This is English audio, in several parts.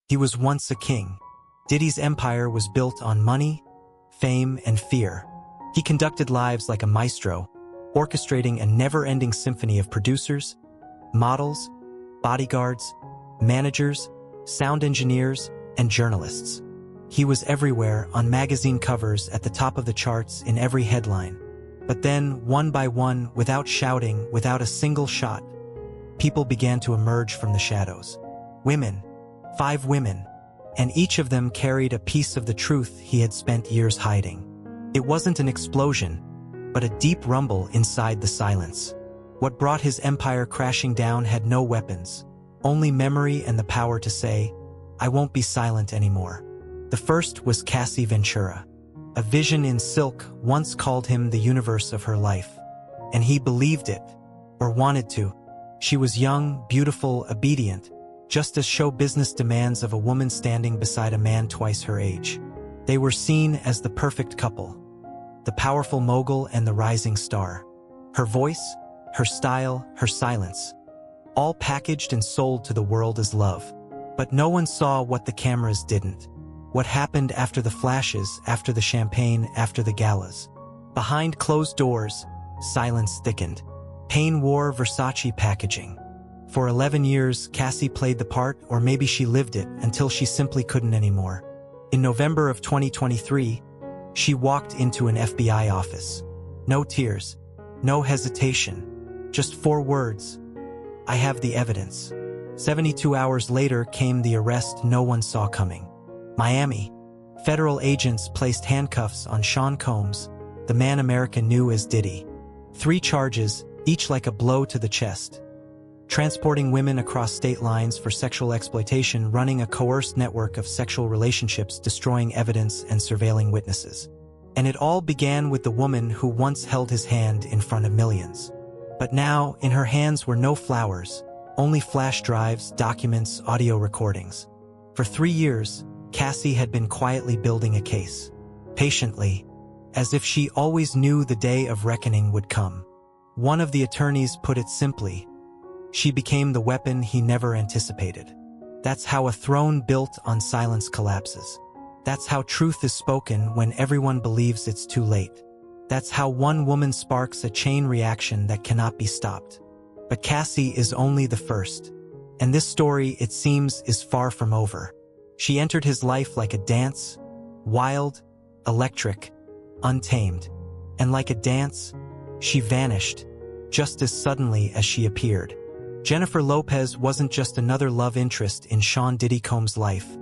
He was once a king. Diddy's empire was built on money, fame, and fear. He conducted lives like a maestro, orchestrating a never-ending symphony of producers, models, bodyguards, managers, sound engineers, and journalists. He was everywhere, on magazine covers, at the top of the charts, in every headline. But then, one by one, without shouting, without a single shot, people began to emerge from the shadows. Women, 5 women, and each of them carried a piece of the truth he had spent years hiding. It wasn't an explosion, but a deep rumble inside the silence. What brought his empire crashing down had no weapons, only memory and the power to say, "I won't be silent anymore." The first was Cassie Ventura. A vision in silk once called him the universe of her life. And he believed it, or wanted to. She was young, beautiful, obedient, just as show business demands of a woman standing beside a man twice her age. They were seen as the perfect couple, the powerful mogul and the rising star. Her voice, her style, her silence, all packaged and sold to the world as love. But no one saw what the cameras didn't. What happened after the flashes, after the champagne, after the galas. Behind closed doors, silence thickened. Pain wore Versace packaging. For 11 years, Cassie played the part, or maybe she lived it, until she simply couldn't anymore. In November of 2023, she walked into an FBI office. No tears, no hesitation, just 4 words. "I have the evidence." 72 hours later came the arrest no one saw coming. Miami. Federal agents placed handcuffs on Sean Combs, the man America knew as Diddy. 3 charges, each like a blow to the chest. Transporting women across state lines for sexual exploitation, running a coerced network of sexual relationships, destroying evidence and surveilling witnesses. And it all began with the woman who once held his hand in front of millions. But now, in her hands were no flowers, only flash drives, documents, audio recordings. For 3 years, Cassie had been quietly building a case. Patiently, as if she always knew the day of reckoning would come. One of the attorneys put it simply: she became the weapon he never anticipated. That's how a throne built on silence collapses. That's how truth is spoken when everyone believes it's too late. That's how one woman sparks a chain reaction that cannot be stopped. But Cassie is only the first. And this story, it seems, is far from over. She entered his life like a dance, wild, electric, untamed. And like a dance, she vanished, just as suddenly as she appeared. Jennifer Lopez wasn't just another love interest in Sean Diddy Combs' life.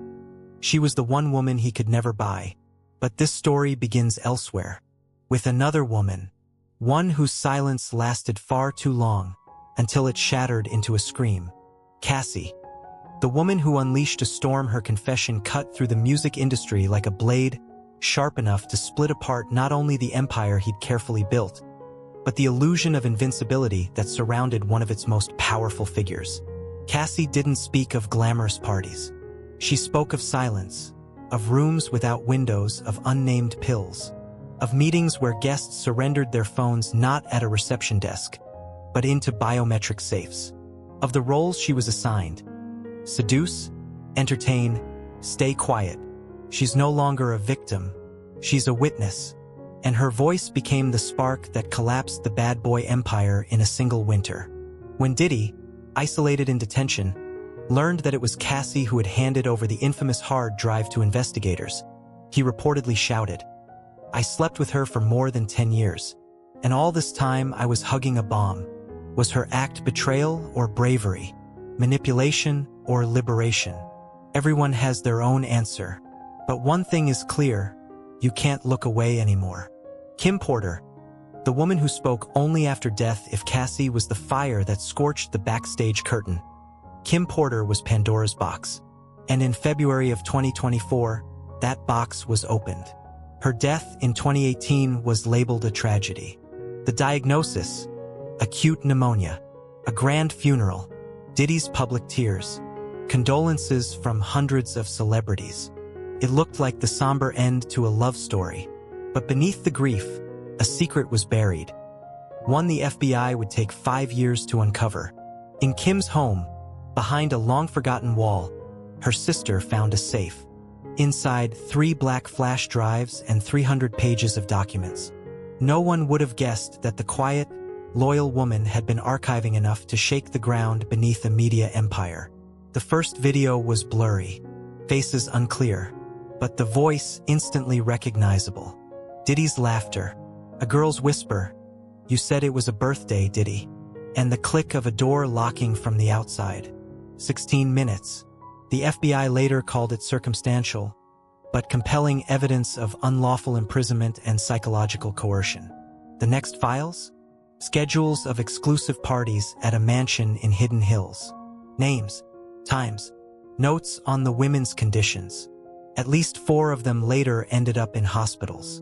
She was the one woman he could never buy. But this story begins elsewhere, with another woman, one whose silence lasted far too long, until it shattered into a scream. Cassie. The woman who unleashed a storm. Her confession cut through the music industry like a blade, sharp enough to split apart not only the empire he'd carefully built, but the illusion of invincibility that surrounded one of its most powerful figures. Cassie didn't speak of glamorous parties. She spoke of silence, of rooms without windows, of unnamed pills, of meetings where guests surrendered their phones not at a reception desk, but into biometric safes, of the roles she was assigned: seduce, entertain, stay quiet. She's no longer a victim, she's a witness. And her voice became the spark that collapsed the bad boy empire in a single winter. When Diddy, isolated in detention, learned that it was Cassie who had handed over the infamous hard drive to investigators, he reportedly shouted, "I slept with her for more than 10 years. And all this time I was hugging a bomb." Was her act betrayal or bravery? Manipulation or liberation? Everyone has their own answer. But one thing is clear: you can't look away anymore. Kim Porter, the woman who spoke only after death if Cassie was the fire that scorched the backstage curtain. Kim Porter was Pandora's box. And in February of 2024, that box was opened. Her death in 2018 was labeled a tragedy. The diagnosis: acute pneumonia. A grand funeral. Diddy's public tears. Condolences from hundreds of celebrities. It looked like the somber end to a love story. But beneath the grief, a secret was buried. One the FBI would take 5 years to uncover. In Kim's home, behind a long-forgotten wall, her sister found a safe. Inside, 3 black flash drives and 300 pages of documents. No one would have guessed that the quiet, loyal woman had been archiving enough to shake the ground beneath a media empire. The first video was blurry, faces unclear, but the voice instantly recognizable. Diddy's laughter, a girl's whisper, "You said it was a birthday, Diddy," and the click of a door locking from the outside. 16 minutes. The FBI later called it circumstantial, but compelling evidence of unlawful imprisonment and psychological coercion. The next files? Schedules of exclusive parties at a mansion in Hidden Hills. Names, times, notes on the women's conditions. At least 4 of them later ended up in hospitals.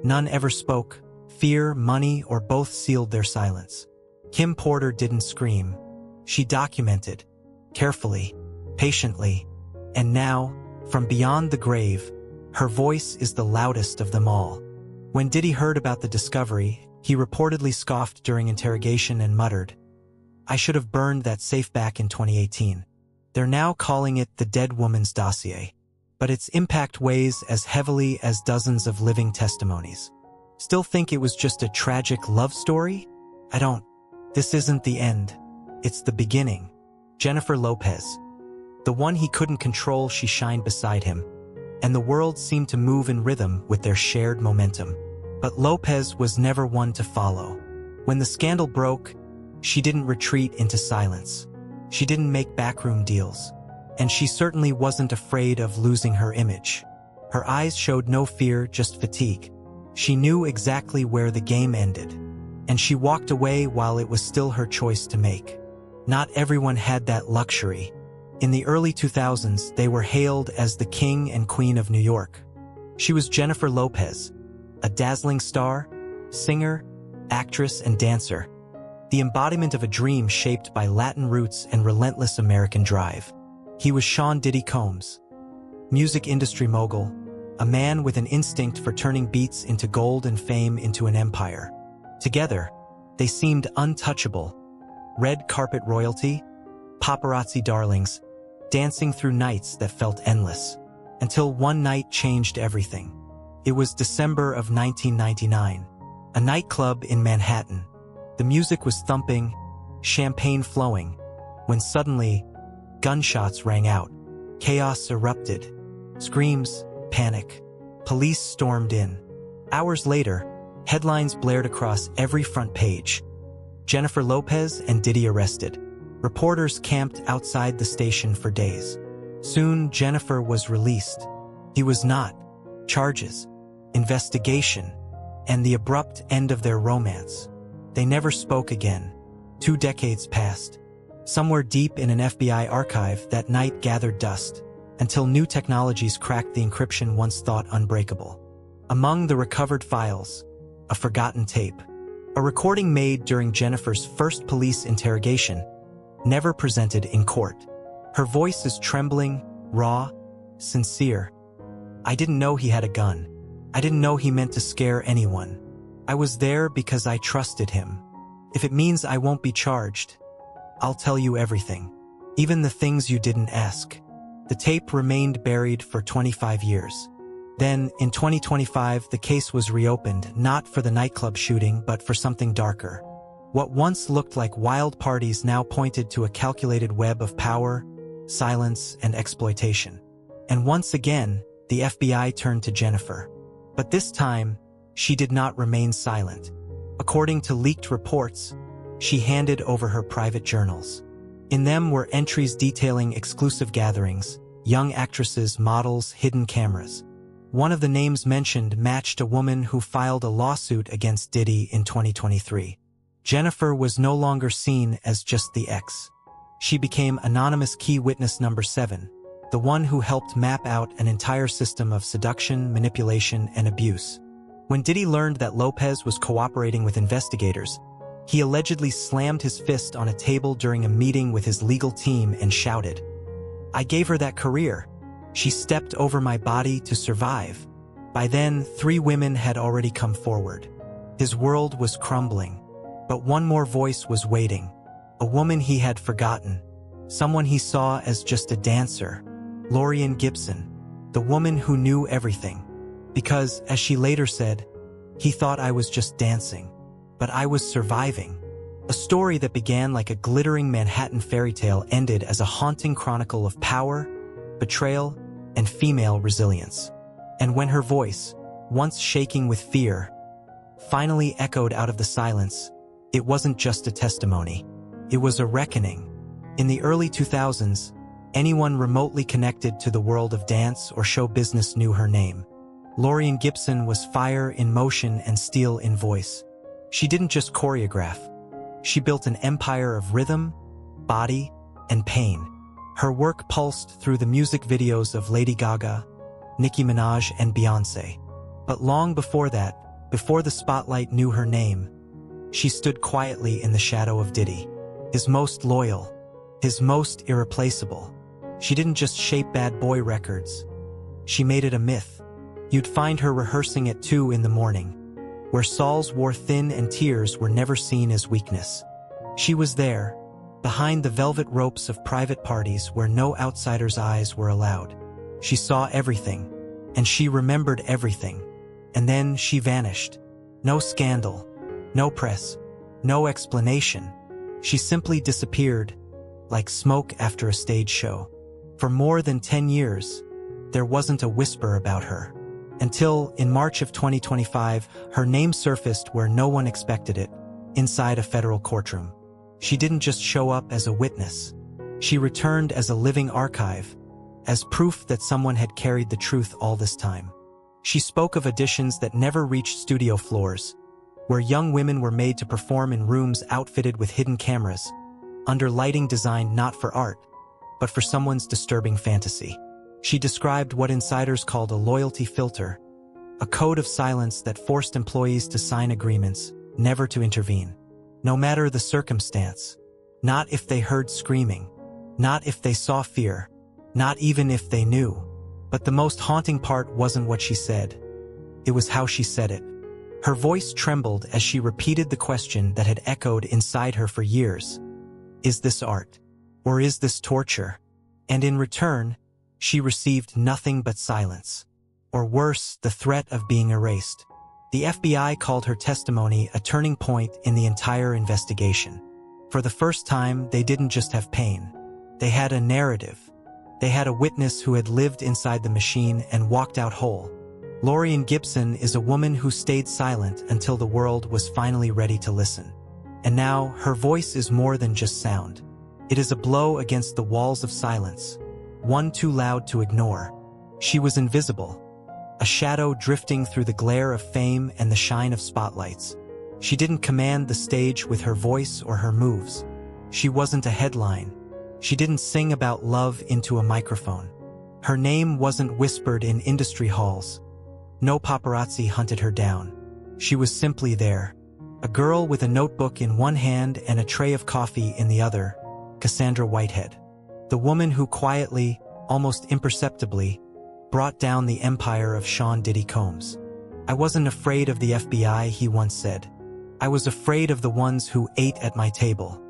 None ever spoke. Fear, money, or both sealed their silence. Kim Porter didn't scream. She documented, carefully, patiently, and now, from beyond the grave, her voice is the loudest of them all. When Diddy heard about the discovery, he reportedly scoffed during interrogation and muttered, "I should have burned that safe back in 2018. They're now calling it the dead woman's dossier, but its impact weighs as heavily as dozens of living testimonies. Still think it was just a tragic love story? I don't. This isn't the end. It's the beginning." Jennifer Lopez. The one he couldn't control, she shined beside him, and the world seemed to move in rhythm with their shared momentum. But Lopez was never one to follow. When the scandal broke, she didn't retreat into silence. She didn't make backroom deals, and she certainly wasn't afraid of losing her image. Her eyes showed no fear, just fatigue. She knew exactly where the game ended, and she walked away while it was still her choice to make. Not everyone had that luxury. In the early 2000s, they were hailed as the king and queen of New York. She was Jennifer Lopez, a dazzling star, singer, actress, and dancer, the embodiment of a dream shaped by Latin roots and relentless American drive. He was Sean Diddy Combs, music industry mogul, a man with an instinct for turning beats into gold and fame into an empire. Together, they seemed untouchable. Red carpet royalty, paparazzi darlings, dancing through nights that felt endless, until one night changed everything. It was December of 1999, a nightclub in Manhattan. The music was thumping, champagne flowing, when suddenly, gunshots rang out. Chaos erupted. Screams, panic. Police stormed in. Hours later, headlines blared across every front page. Jennifer Lopez and Diddy arrested. Reporters camped outside the station for days. Soon, Jennifer was released. He was not. Charges, investigation, and the abrupt end of their romance. They never spoke again. 2 decades passed. Somewhere deep in an FBI archive, that night gathered dust, until new technologies cracked the encryption once thought unbreakable. Among the recovered files, a forgotten tape. A recording made during Jennifer's first police interrogation, never presented in court. Her voice is trembling, raw, sincere. "I didn't know he had a gun. I didn't know he meant to scare anyone. I was there because I trusted him. If it means I won't be charged, I'll tell you everything. Even the things you didn't ask." The tape remained buried for 25 years. Then, in 2025, the case was reopened, not for the nightclub shooting, but for something darker. What once looked like wild parties now pointed to a calculated web of power, silence, and exploitation. And once again, the FBI turned to Jennifer. But this time, she did not remain silent. According to leaked reports, she handed over her private journals. In them were entries detailing exclusive gatherings, young actresses, models, hidden cameras. One of the names mentioned matched a woman who filed a lawsuit against Diddy in 2023. Jennifer was no longer seen as just the ex. She became anonymous key witness number 7, the one who helped map out an entire system of seduction, manipulation, and abuse. When Diddy learned that Lopez was cooperating with investigators, he allegedly slammed his fist on a table during a meeting with his legal team and shouted, "I gave her that career. She stepped over my body to survive." By then, 3 women had already come forward. His world was crumbling. But one more voice was waiting. A woman he had forgotten. Someone he saw as just a dancer. Lorian Gibson, the woman who knew everything. Because, as she later said, he thought I was just dancing, but I was surviving. A story that began like a glittering Manhattan fairy tale ended as a haunting chronicle of power, betrayal, and female resilience. And when her voice, once shaking with fear, finally echoed out of the silence, it wasn't just a testimony. It was a reckoning. In the early 2000s, anyone remotely connected to the world of dance or show business knew her name. Lorian Gibson was fire in motion and steel in voice. She didn't just choreograph. She built an empire of rhythm, body, and pain. Her work pulsed through the music videos of Lady Gaga, Nicki Minaj, and Beyoncé. But long before that, before the spotlight knew her name, she stood quietly in the shadow of Diddy, his most loyal, his most irreplaceable. She didn't just shape Bad Boy Records. She made it a myth. You'd find her rehearsing at 2 in the morning, where Sauls wore thin and tears were never seen as weakness. She was there, behind the velvet ropes of private parties where no outsider's eyes were allowed. She saw everything, and she remembered everything. And then she vanished. No scandal, no press, no explanation. She simply disappeared, like smoke after a stage show. For more than 10 years, there wasn't a whisper about her. Until, in March of 2025, her name surfaced where no one expected it, inside a federal courtroom. She didn't just show up as a witness. She returned as a living archive, as proof that someone had carried the truth all this time. She spoke of auditions that never reached studio floors, where young women were made to perform in rooms outfitted with hidden cameras, under lighting designed not for art, but for someone's disturbing fantasy. She described what insiders called a loyalty filter, a code of silence that forced employees to sign agreements, never to intervene. No matter the circumstance, not if they heard screaming, not if they saw fear, not even if they knew. But the most haunting part wasn't what she said. It was how she said it. Her voice trembled as she repeated the question that had echoed inside her for years. Is this art? Or is this torture? And in return, she received nothing but silence. Or worse, the threat of being erased. The FBI called her testimony a turning point in the entire investigation. For the first time, they didn't just have pain. They had a narrative. They had a witness who had lived inside the machine and walked out whole. Lorian Gibson is a woman who stayed silent until the world was finally ready to listen. And now, her voice is more than just sound. It is a blow against the walls of silence, one too loud to ignore. She was invisible, a shadow drifting through the glare of fame and the shine of spotlights. She didn't command the stage with her voice or her moves. She wasn't a headline. She didn't sing about love into a microphone. Her name wasn't whispered in industry halls. No paparazzi hunted her down. She was simply there. A girl with a notebook in one hand and a tray of coffee in the other, Cassandra Whitehead. The woman who quietly, almost imperceptibly, brought down the empire of Sean Diddy Combs. I wasn't afraid of the FBI, he once said. I was afraid of the ones who ate at my table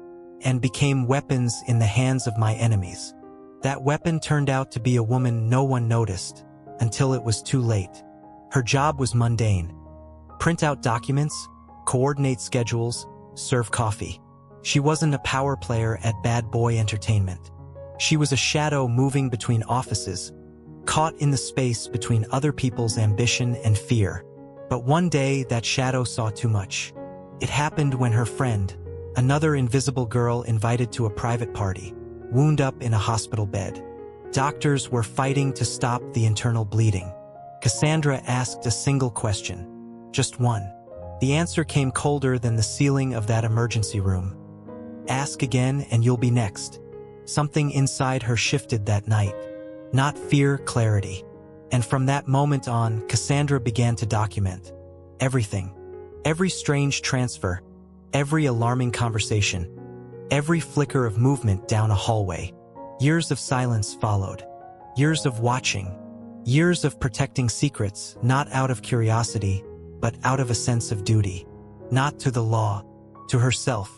and became weapons in the hands of my enemies. That weapon turned out to be a woman no one noticed, until it was too late. Her job was mundane. Print out documents, coordinate schedules, serve coffee. She wasn't a power player at Bad Boy Entertainment. She was a shadow moving between offices, caught in the space between other people's ambition and fear. But one day, that shadow saw too much. It happened when her friend, another invisible girl invited to a private party, wound up in a hospital bed. Doctors were fighting to stop the internal bleeding. Cassandra asked a single question, just one. The answer came colder than the ceiling of that emergency room. Ask again and you'll be next. Something inside her shifted that night. Not fear, clarity. And from that moment on, Cassandra began to document everything. Every strange transfer, every alarming conversation, every flicker of movement down a hallway. Years of silence followed. Years of watching. Years of protecting secrets, not out of curiosity, but out of a sense of duty. Not to the law, to herself.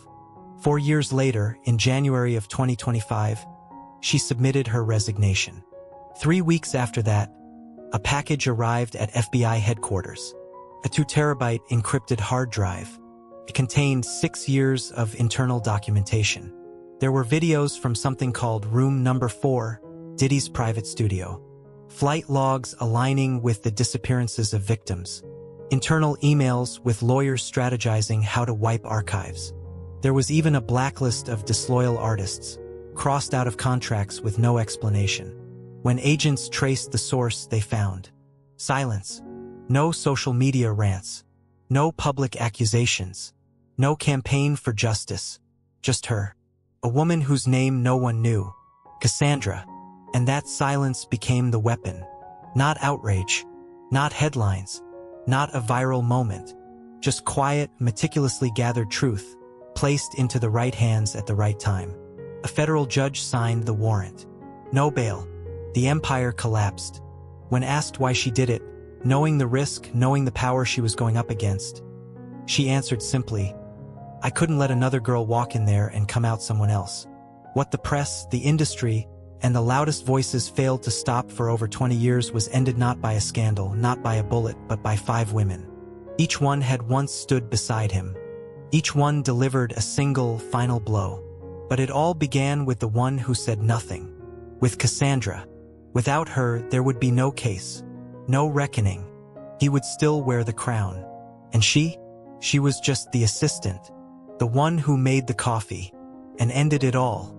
4 years later, in January of 2025, she submitted her resignation. 3 weeks after that, a package arrived at FBI headquarters. A 2 terabyte encrypted hard drive. It contained 6 years of internal documentation. There were videos from something called Room Number 4, Diddy's private studio. Flight logs aligning with the disappearances of victims. Internal emails with lawyers strategizing how to wipe archives. There was even a blacklist of disloyal artists, crossed out of contracts with no explanation. When agents traced the source, they found silence. No social media rants. No public accusations. No campaign for justice. Just her. A woman whose name no one knew. Cassandra. And that silence became the weapon. Not outrage. Not headlines. Not a viral moment. Just quiet, meticulously gathered truth, placed into the right hands at the right time. A federal judge signed the warrant. No bail. The empire collapsed. When asked why she did it, knowing the risk, knowing the power she was going up against, she answered simply, "I couldn't let another girl walk in there and come out someone else." What the press, the industry, and the loudest voices failed to stop for over 20 years was ended not by a scandal, not by a bullet, but by 5 women. Each one had once stood beside him. Each one delivered a single, final blow. But it all began with the one who said nothing. With Cassandra. Without her, there would be no case. No reckoning. He would still wear the crown. And she? She was just the assistant. The one who made the coffee. And ended it all.